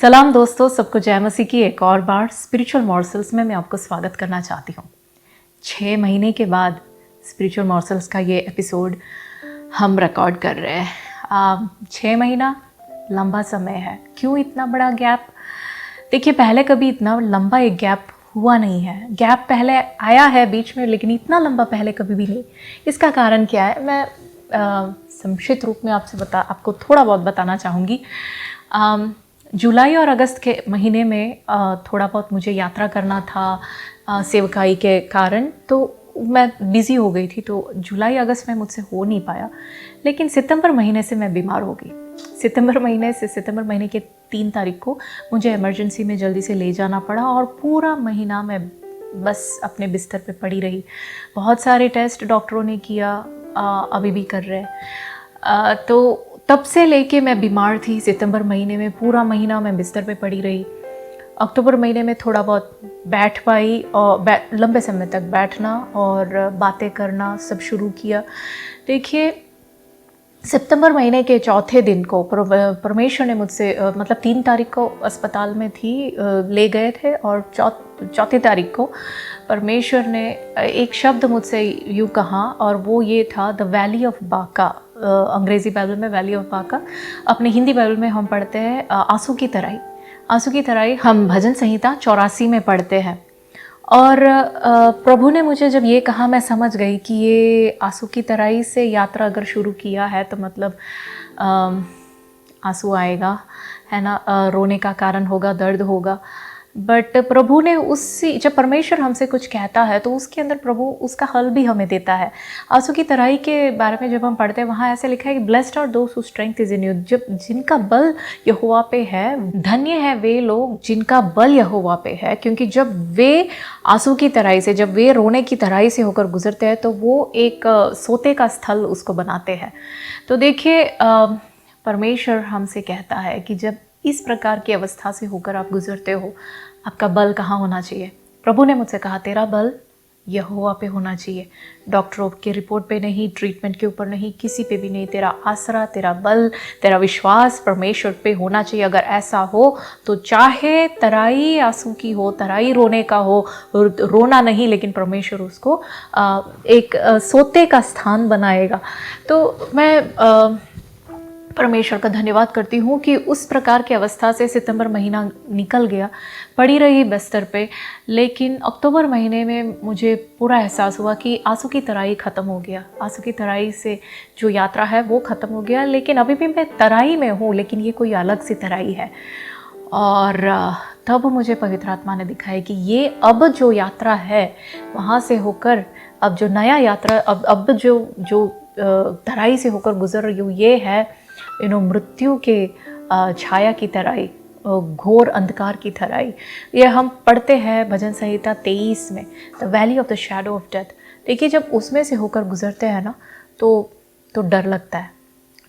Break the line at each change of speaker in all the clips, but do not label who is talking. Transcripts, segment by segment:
सलाम दोस्तों, सबको जय मसीह की एक और बार स्पिरिचुअल मॉर्सल्स में मैं आपको स्वागत करना चाहती हूँ। 6 महीने के बाद स्पिरिचुअल मॉर्सल्स का ये एपिसोड हम रिकॉर्ड कर रहे हैं। 6 महीना लंबा समय है। क्यों इतना बड़ा गैप? देखिए, पहले कभी इतना लंबा एक गैप हुआ नहीं है। गैप पहले आया है बीच में, लेकिन इतना लंबा पहले कभी भी नहीं। इसका कारण क्या है, मैं संक्षिप्त रूप में आपको थोड़ा बहुत बताना चाहूँगी। जुलाई और अगस्त के महीने में थोड़ा बहुत मुझे यात्रा करना था सेवकाई के कारण, तो मैं बिज़ी हो गई थी, तो जुलाई अगस्त में मुझसे हो नहीं पाया। लेकिन सितंबर महीने से मैं बीमार हो गई। सितंबर महीने के 3 तारीख को मुझे इमरजेंसी में जल्दी से ले जाना पड़ा और पूरा महीना मैं बस अपने बिस्तर पे पड़ी रही। बहुत सारे टेस्ट डॉक्टरों ने किया, अभी भी कर रहे हैं। तो तब से लेके मैं बीमार थी। सितंबर महीने में पूरा महीना मैं बिस्तर पे पड़ी रही। अक्टूबर महीने में थोड़ा बहुत बैठ पाई और लंबे समय तक बैठना और बातें करना सब शुरू किया। देखिए, सितंबर महीने के चौथे दिन को परमेश्वर ने मुझसे 3 तारीख को अस्पताल में थी, ले गए थे, और चौथी तारीख को परमेश्वर ने एक शब्द मुझसे यूँ कहा, और वो ये था, द वैली ऑफ बाका। अंग्रेज़ी बाइबल में वैली ऑफ बाका, अपने हिंदी बाइबल में हम पढ़ते हैं आंसू की तराई। आंसू की तराई हम भजन संहिता 84 में पढ़ते हैं। और प्रभु ने मुझे जब ये कहा, मैं समझ गई कि ये आंसू की तराई से यात्रा अगर शुरू किया है तो मतलब आंसू आएगा, है ना, रोने का कारण होगा, दर्द होगा। बट प्रभु ने जब परमेश्वर हमसे कुछ कहता है तो उसके अंदर प्रभु उसका हल भी हमें देता है। आंसू की तराई के बारे में जब हम पढ़ते हैं, वहाँ ऐसे लिखा है कि blessed are those who strength is in you, जब जिनका बल यहोवा पे है, धन्य है वे लोग जिनका बल यहोवा पे है, क्योंकि जब वे आंसू की तराई से, जब वे रोने की तराई से होकर गुजरते हैं तो वो एक सोते का स्थल उसको बनाते हैं। तो देखिए, परमेश्वर हमसे कहता है कि जब इस प्रकार की अवस्था से होकर आप गुजरते हो, आपका बल कहाँ होना चाहिए? प्रभु ने मुझसे कहा, तेरा बल यहोवा पे होना चाहिए, डॉक्टरों की रिपोर्ट पे नहीं, ट्रीटमेंट के ऊपर नहीं, किसी पे भी नहीं। तेरा आसरा, तेरा बल, तेरा विश्वास परमेश्वर पे होना चाहिए। अगर ऐसा हो तो चाहे तराई आंसू की हो, तराई रोने का हो, रोना नहीं, लेकिन परमेश्वर उसको एक सोते का स्थान बनाएगा। तो मैं परमेश्वर का धन्यवाद करती हूँ कि उस प्रकार की अवस्था से सितंबर महीना निकल गया, पड़ी रही बिस्तर पे। लेकिन अक्टूबर महीने में मुझे पूरा एहसास हुआ कि आंसू की तराई ख़त्म हो गया। आंसू की तराई से जो यात्रा है वो ख़त्म हो गया, लेकिन अभी भी मैं तराई में हूँ, लेकिन ये कोई अलग सी तराई है। और तब मुझे पवित्र आत्मा ने दिखाया कि ये अब जो यात्रा है, वहाँ से होकर अब जो नया यात्रा, अब जो तराई से होकर गुजर रही हूँ, ये है मृत्यु के छाया की तराई, घोर अंधकार की तराई। ये हम पढ़ते हैं भजन संहिता 23 में, the valley of the shadow of death. देखिए, जब उसमें से होकर गुजरते हैं ना, तो डर लगता है,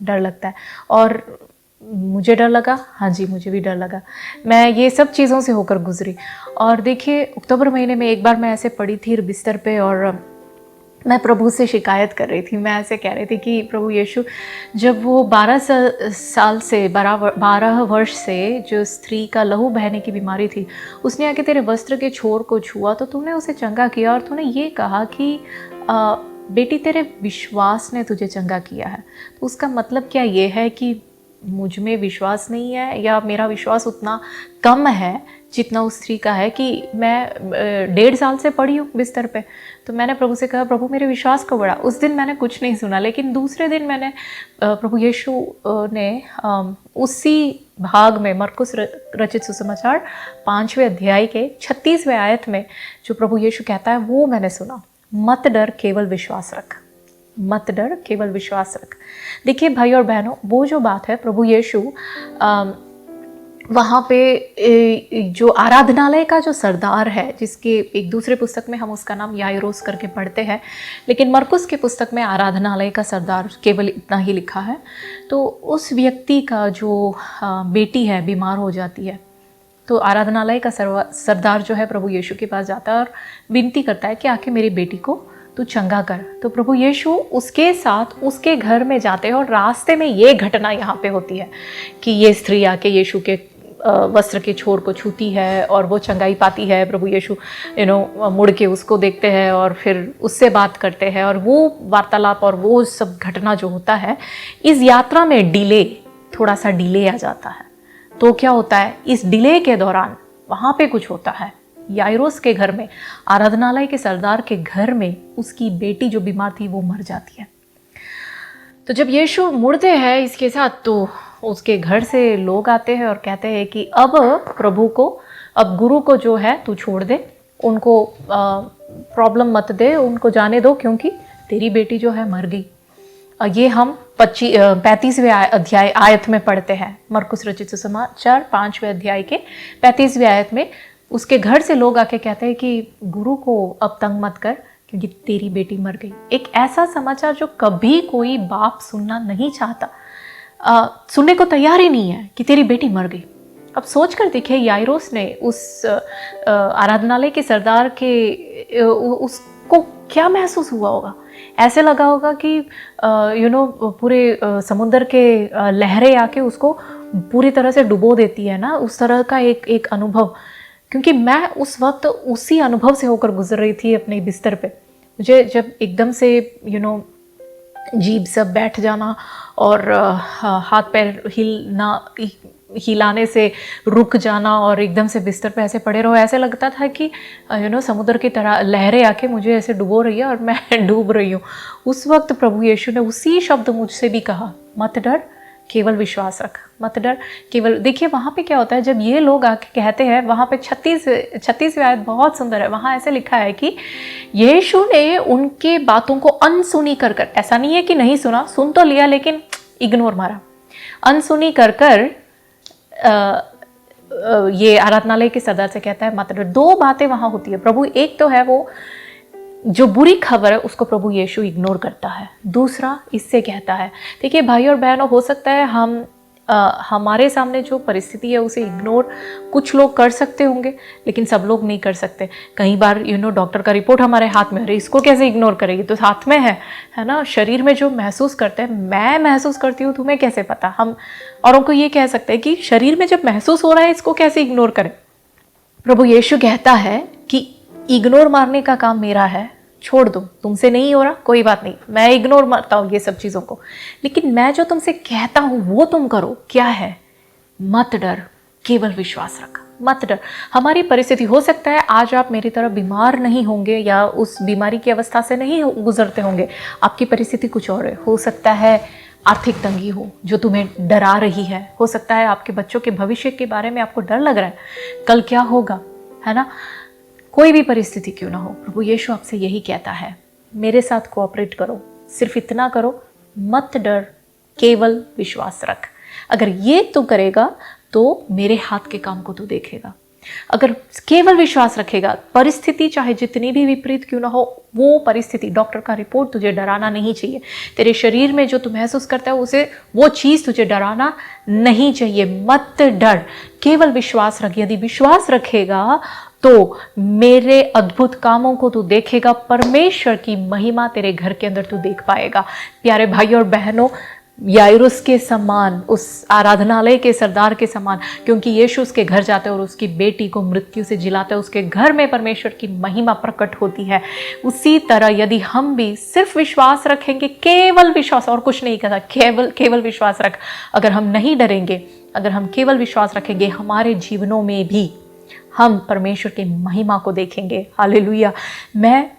डर लगता है। और मुझे डर लगा, हाँ जी, मुझे भी डर लगा। मैं ये सब चीज़ों से होकर गुजरी। और देखिए, अक्टूबर महीने में एक बार मैं ऐसे पड़ी थी बिस्तर पे, और मैं प्रभु से शिकायत कर रही थी। मैं ऐसे कह रही थी कि प्रभु यीशु, जब वो 12 वर्ष से जो स्त्री का लहू बहने की बीमारी थी, उसने आके तेरे वस्त्र के छोर को छुआ तो तूने उसे चंगा किया, और तूने ये कहा कि बेटी, तेरे विश्वास ने तुझे चंगा किया है। तो उसका मतलब क्या ये है कि मुझ में विश्वास नहीं है, या मेरा विश्वास उतना कम है जितना उस स्त्री का है कि मैं 1.5 साल से पड़ी हूँ बिस्तर पे? तो मैंने प्रभु से कहा, प्रभु मेरे विश्वास को बढ़ा। उस दिन मैंने कुछ नहीं सुना, लेकिन दूसरे दिन मैंने प्रभु यीशु ने उसी भाग में, मरकुस रचित सुसमाचार 5वें अध्याय के 36वें आयत में जो प्रभु यीशु कहता है, वो मैंने सुना, मत डर, केवल विश्वास रख। मत डर, केवल विश्वास रख। देखिए भाई और बहनों, वो जो बात है, प्रभु यीशु वहाँ पे जो आराधनालय का जो सरदार है, जिसके एक दूसरे पुस्तक में हम उसका नाम याइरोस करके पढ़ते हैं, लेकिन मरकुस के पुस्तक में आराधनालय का सरदार केवल इतना ही लिखा है। तो उस व्यक्ति का जो बेटी है बीमार हो जाती है, तो आराधनालय का सरदार जो है प्रभु यीशु के पास जाता है और विनती करता है कि आके मेरी बेटी को तू चंगा कर। तो प्रभु यीशु उसके साथ उसके घर में जाते हैं, और रास्ते में ये घटना यहाँ पे होती है कि ये स्त्री आके यीशु के वस्त्र के छोर को छूती है और वो चंगाई पाती है। प्रभु यीशु मुड़ के उसको देखते हैं और फिर उससे बात करते हैं, और वो वार्तालाप और वो सब घटना जो होता है, इस यात्रा में थोड़ा सा डिले आ जाता है। तो क्या होता है, इस डिले के दौरान वहाँ पे कुछ होता है। याइरोस के घर में, आराधनालय के सरदार के घर में, उसकी बेटी जो बीमार थी वो मर जाती है। तो जब यीशु मुड़ते हैं इसके साथ, तो उसके घर से लोग आते हैं और कहते हैं कि अब प्रभु को, अब गुरु को जो है तू छोड़ दे, उनको प्रॉब्लम मत दे, उनको जाने दो, क्योंकि तेरी बेटी जो है मर गई। ये हम 35वें अध्याय आयत में पढ़ते हैं। मरकुस रचित सुसमाचार 5वें अध्याय के 35वें आयत में उसके घर से लोग आके कहते हैं कि गुरु को अब तंग मत कर, क्योंकि तेरी बेटी मर गई। एक ऐसा समाचार जो कभी कोई बाप सुनना नहीं चाहता, सुनने को तैयार ही नहीं है कि तेरी बेटी मर गई। अब सोच कर देखिए, याइरोस ने उस आराधनालय के सरदार के उसको क्या महसूस हुआ होगा। ऐसे लगा होगा कि पूरे समुद्र के लहरें आके उसको पूरी तरह से डुबो देती है ना, उस तरह का एक अनुभव। क्योंकि मैं उस वक्त उसी अनुभव से होकर गुजर रही थी अपने बिस्तर पे। मुझे जब एकदम से जीभ सब बैठ जाना और हाथ पैर हिलाने से रुक जाना और एकदम से बिस्तर पे ऐसे पड़े रहो, ऐसे लगता था कि समुद्र की तरह लहरें आके मुझे ऐसे डुबो रही है और मैं डूब रही हूँ। उस वक्त प्रभु यीशु ने उसी शब्द मुझसे भी कहा, मत डर, केवल विश्वास रख, मत डर, केवल। देखिए वहाँ पे क्या होता है, जब ये लोग आके कहते हैं, वहाँ पे 36वें आयत बहुत सुंदर है। वहाँ ऐसे लिखा है कि यीशु ने उनके बातों को अनसुनी कर, ऐसा नहीं है कि नहीं सुना, सुन तो लिया लेकिन इग्नोर मारा, अनसुनी कर ये आराधनालय के सरदार से कहता है मत डर। दो बातें वहाँ होती है प्रभु, एक तो है वो जो बुरी खबर है उसको प्रभु यीशु इग्नोर करता है, दूसरा इससे कहता है। देखिए भाई और बहनों, हो सकता है हम हमारे सामने जो परिस्थिति है उसे इग्नोर कुछ लोग कर सकते होंगे, लेकिन सब लोग नहीं कर सकते। कई बार डॉक्टर का रिपोर्ट हमारे हाथ में, अरे इसको कैसे इग्नोर करेगी, तो हाथ में है ना। शरीर में जो महसूस करते हैं, मैं महसूस करती हूँ, तुम्हें कैसे पता। हम औरों को ये कह सकते हैं कि शरीर में जब महसूस हो रहा है इसको कैसे इग्नोर करें। प्रभु यीशु कहता है कि इग्नोर मारने का काम मेरा है, छोड़ दो, तुमसे नहीं हो रहा कोई बात नहीं, मैं इग्नोर मारता हूँ ये सब चीज़ों को, लेकिन मैं जो तुमसे कहता हूँ वो तुम करो। क्या है? मत डर, केवल विश्वास रख, मत डर। हमारी परिस्थिति, हो सकता है आज आप मेरी तरह बीमार नहीं होंगे या उस बीमारी की अवस्था से नहीं गुजरते होंगे, आपकी परिस्थिति कुछ और है। हो सकता है आर्थिक तंगी हो जो तुम्हें डरा रही है, हो सकता है आपके बच्चों के भविष्य के बारे में आपको डर लग रहा है, कल क्या होगा, है ना। कोई भी परिस्थिति क्यों ना हो, प्रभु यीशु आपसे यही कहता है, मेरे साथ कोऑपरेट करो, सिर्फ इतना करो, मत डर, केवल विश्वास रख। अगर ये तू करेगा तो मेरे हाथ के काम को तू देखेगा। अगर केवल विश्वास रखेगा, परिस्थिति चाहे जितनी भी विपरीत क्यों ना हो, वो परिस्थिति, डॉक्टर का रिपोर्ट तुझे डराना नहीं चाहिए। तेरे शरीर में जो तू महसूस करता है उसे, वो चीज़ तुझे डराना नहीं चाहिए। मत डर, केवल विश्वास रख। यदि विश्वास रखेगा तो मेरे अद्भुत कामों को तू देखेगा, परमेश्वर की महिमा तेरे घर के अंदर तू देख पाएगा। प्यारे भाई और बहनों, याइरुस के समान, उस आराधनालय के सरदार के समान, क्योंकि यीशु उसके घर जाते हैं और उसकी बेटी को मृत्यु से जिलाते हैं, उसके घर में परमेश्वर की महिमा प्रकट होती है। उसी तरह यदि हम भी सिर्फ विश्वास रखेंगे, केवल विश्वास, और कुछ नहीं कहा, केवल विश्वास रख। अगर हम नहीं डरेंगे, अगर हम केवल विश्वास रखेंगे, हमारे जीवनों में भी हम परमेश्वर की महिमा को देखेंगे। हालेलुया। मैं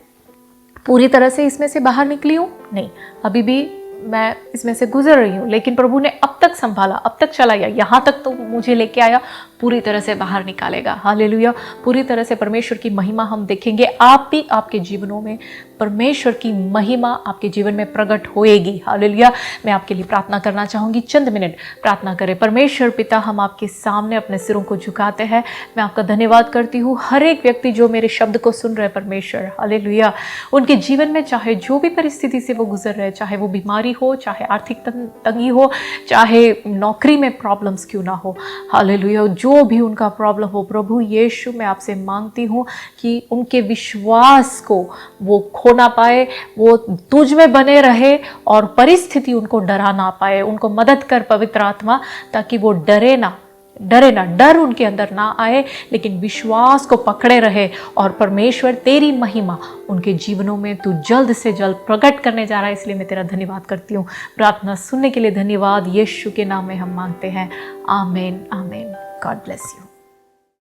पूरी तरह से इसमें से बाहर निकली हूँ नहीं, अभी भी मैं इसमें से गुजर रही हूँ, लेकिन प्रभु ने अब तक संभाला, अब तक चलाया, यहाँ तक तो मुझे लेके आया, पूरी तरह से बाहर निकालेगा। हालेलुया। पूरी तरह से परमेश्वर की महिमा हम देखेंगे। आप भी, आपके जीवनों में परमेश्वर की महिमा आपके जीवन में प्रकट होएगी। हालेलुया। मैं आपके लिए प्रार्थना करना चाहूँगी, चंद मिनट प्रार्थना करें। परमेश्वर पिता, हम आपके सामने अपने सिरों को झुकाते हैं। मैं आपका धन्यवाद करती हूँ। हर एक व्यक्ति जो मेरे शब्द को सुन रहे परमेश्वर, हालेलुया, उनके जीवन में चाहे जो भी परिस्थिति से वो गुजर रहे, चाहे वो बीमारी हो, चाहे आर्थिक तंगी हो, चाहे नौकरी में प्रॉब्लम्स क्यों ना हो, हालेलुया, जो भी उनका प्रॉब्लम हो, प्रभु यीशु मैं आपसे मांगती हूँ कि उनके विश्वास को वो खो ना पाए, वो तुझ में बने रहे और परिस्थिति उनको डरा ना पाए। उनको मदद कर पवित्र आत्मा, ताकि वो डरे ना, डरे ना, डर उनके अंदर ना आए, लेकिन विश्वास को पकड़े रहे और परमेश्वर तेरी महिमा उनके जीवनों में तू जल्द से जल्द प्रकट करने जा रहा है। इसलिए मैं तेरा धन्यवाद करती हूँ। प्रार्थना सुनने के लिए धन्यवाद। यीशु के नाम में हम मांगते हैं, आमीन आमीन। God bless you.